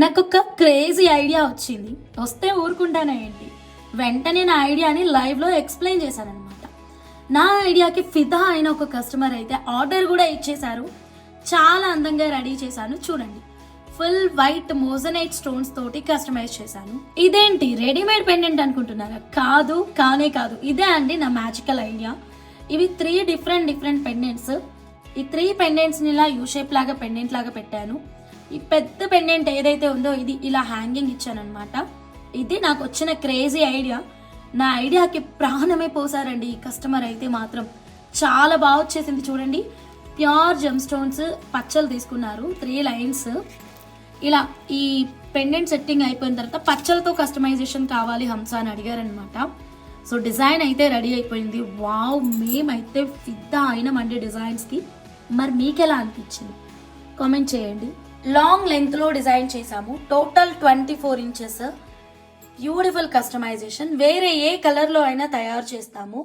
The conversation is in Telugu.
నాకొక క్రేజీ ఐడియా వచ్చింది. వస్తే ఊరుకుంటానా ఏంటి? వెంటనే నా ఐడియాని లైవ్లో ఎక్స్ప్లెయిన్ చేశానమాట. నా ఐడియాకి ఫిదా అయిన ఒక కస్టమర్ అయితే ఆర్డర్ కూడా ఇచ్చేశారు. చాలా అందంగా రెడీ చేశాను చూడండి. ఫుల్ వైట్ మోజనైట్ స్టోన్స్ తోటి కస్టమైజ్ చేశాను. ఇదేంటి రెడీమేడ్ పెండెంట్ అనుకుంటున్నారా? కాదు, కానే కాదు. ఇదే అండి నా మ్యాజికల్ ఐడియా. ఇవి 3 డిఫరెంట్ పెండెంట్స్. ఈ 3 పెండెంట్స్ని ఇలా యూ షేప్ లాగా పెండెంట్ లాగా పెట్టాను. ఈ పెద్ద పెండెంట్ ఏదైతే ఉందో ఇది ఇలా హ్యాంగింగ్ ఇచ్చానమాట. ఇది నాకు వచ్చిన క్రేజీ ఐడియా. నా ఐడియాకి ప్రాణమే పోసారండి ఈ కస్టమర్ అయితే మాత్రం. చాలా బాగా వచ్చేసింది చూడండి. ప్యూర్ జెమ్ స్టోన్స్ పచ్చలు తీసుకున్నారు, 3 లైన్స్. ఇలా ఈ పెండెంట్ సెట్టింగ్ అయిపోయిన తర్వాత పచ్చలతో కస్టమైజేషన్ కావాలి హంస అని అడిగారనమాట. సో డిజైన్ అయితే రెడీ అయిపోయింది. వావ్, మేమైతే ఫిదా అయినామండి డిజైన్స్కి. మరి మీకు ఎలా అనిపించింది కామెంట్ చేయండి. లాంగ్ లెంత్లో డిజైన్ చేసాము. Total 24 inches. Beautiful customisation. వేరే ఏ కలర్లో అయినా తయారు చేస్తాము.